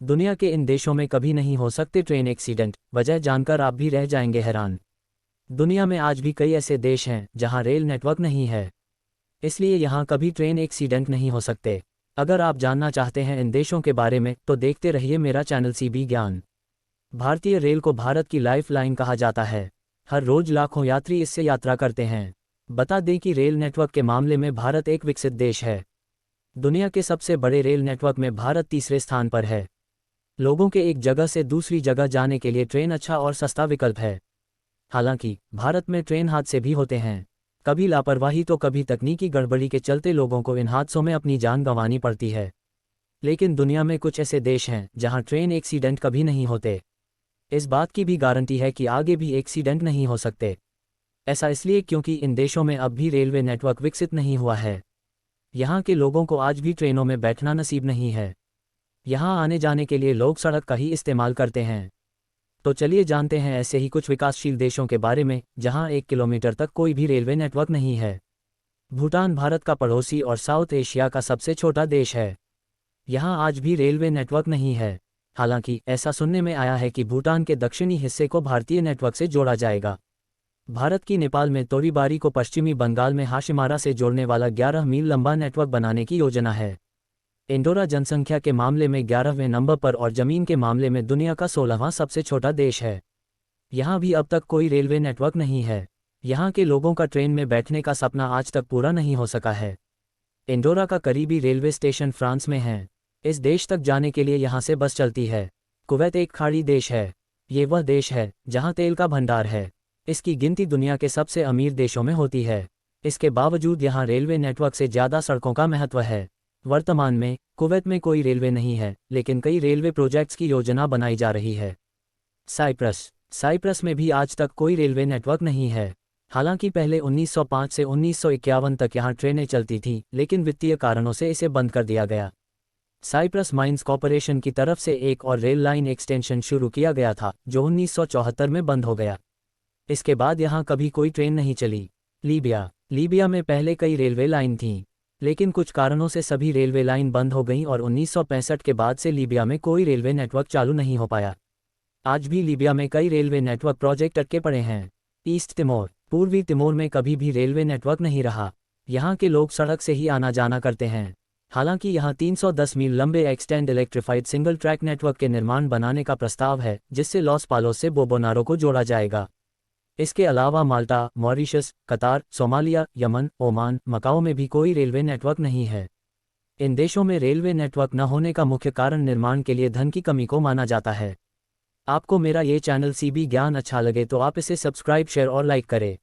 दुनिया के इन देशों में कभी नहीं हो सकते ट्रेन एक्सीडेंट, वजह जानकर आप भी रह जाएंगे हैरान। दुनिया में आज भी कई ऐसे देश हैं जहां रेल नेटवर्क नहीं है, इसलिए यहां कभी ट्रेन एक्सीडेंट नहीं हो सकते। अगर आप जानना चाहते हैं इन देशों के बारे में तो देखते रहिए मेरा चैनल सीबी ज्ञान। भारतीय रेल को भारत की लाइफ लाइन कहा जाता है। हर रोज लाखों यात्री इससे यात्रा करते हैं। बता दें कि रेल नेटवर्क के मामले में भारत एक विकसित देश है। दुनिया के सबसे बड़े रेल नेटवर्क में भारत तीसरे स्थान पर है। लोगों के एक जगह से दूसरी जगह जाने के लिए ट्रेन अच्छा और सस्ता विकल्प है। हालांकि भारत में ट्रेन हादसे भी होते हैं, कभी लापरवाही तो कभी तकनीकी गड़बड़ी के चलते लोगों को इन हादसों में अपनी जान गंवानी पड़ती है। लेकिन दुनिया में कुछ ऐसे देश हैं जहां ट्रेन एक्सीडेंट कभी नहीं होते। इस बात की भी गारंटी है कि आगे भी एक्सीडेंट नहीं हो सकते। ऐसा इसलिए क्योंकि इन देशों में अब भी रेलवे नेटवर्क विकसित नहीं हुआ है। यहाँ के लोगों को आज भी ट्रेनों में बैठना नसीब नहीं है। यहाँ आने जाने के लिए लोग सड़क का ही इस्तेमाल करते हैं। तो चलिए जानते हैं ऐसे ही कुछ विकासशील देशों के बारे में जहाँ 1 किलोमीटर तक कोई भी रेलवे नेटवर्क नहीं है। भूटान भारत का पड़ोसी और साउथ एशिया का सबसे छोटा देश है। यहाँ आज भी रेलवे नेटवर्क नहीं है। हालांकि ऐसा सुनने में आया है कि भूटान के दक्षिणी हिस्से को भारतीय नेटवर्क से जोड़ा जाएगा। भारत की नेपाल में तोरीबारी को पश्चिमी बंगाल में हाशिमारा से जोड़ने वाला 11 मील लंबा नेटवर्क बनाने की योजना है। इंडोरा जनसंख्या के मामले में 11वें नंबर पर और जमीन के मामले में दुनिया का 16वां सबसे छोटा देश है। यहाँ भी अब तक कोई रेलवे नेटवर्क नहीं है। यहाँ के लोगों का ट्रेन में बैठने का सपना आज तक पूरा नहीं हो सका है। इंडोरा का करीबी रेलवे स्टेशन फ्रांस में है। इस देश तक जाने के लिए यहाँ से बस चलती है। कुवैत एक खाड़ी देश है। ये वह देश है जहाँ तेल का भंडार है। इसकी गिनती दुनिया के सबसे अमीर देशों में होती है। इसके बावजूद यहाँ रेलवे नेटवर्क से ज़्यादा सड़कों का महत्व है। वर्तमान में कुवैत में कोई रेलवे नहीं है, लेकिन कई रेलवे प्रोजेक्ट्स की योजना बनाई जा रही है। साइप्रस में भी आज तक कोई रेलवे नेटवर्क नहीं है। हालांकि पहले 1905 से 1951 तक यहाँ ट्रेनें चलती थीं, लेकिन वित्तीय कारणों से इसे बंद कर दिया गया। साइप्रस माइंस कॉरपोरेशन की तरफ से एक और रेल लाइन एक्सटेंशन शुरू किया गया था, जो 1974 में बंद हो गया। इसके बाद यहाँ कभी कोई ट्रेन नहीं चली। लीबिया में पहले कई रेलवे लाइन थीं, लेकिन कुछ कारणों से सभी रेलवे लाइन बंद हो गईं और 1965 के बाद से लीबिया में कोई रेलवे नेटवर्क चालू नहीं हो पाया। आज भी लीबिया में कई रेलवे नेटवर्क प्रोजेक्ट अटके पड़े हैं। ईस्ट तिमोर पूर्वी तिमोर में कभी भी रेलवे नेटवर्क नहीं रहा। यहाँ के लोग सड़क से ही आना जाना करते हैं। हालांकि यहाँ 310 मील लंबे extend electrified single track network के निर्माण बनाने का प्रस्ताव है, जिससे लॉस पालोस से बोबोनारो को जोड़ा जाएगा। इसके अलावा माल्टा, मॉरिशस, कतार, सोमालिया, यमन, ओमान, मकाओ में भी कोई रेलवे नेटवर्क नहीं है। इन देशों में रेलवे नेटवर्क न होने का मुख्य कारण निर्माण के लिए धन की कमी को माना जाता है। आपको मेरा ये चैनल सीबी ज्ञान अच्छा लगे तो आप इसे सब्सक्राइब, शेयर और लाइक करें।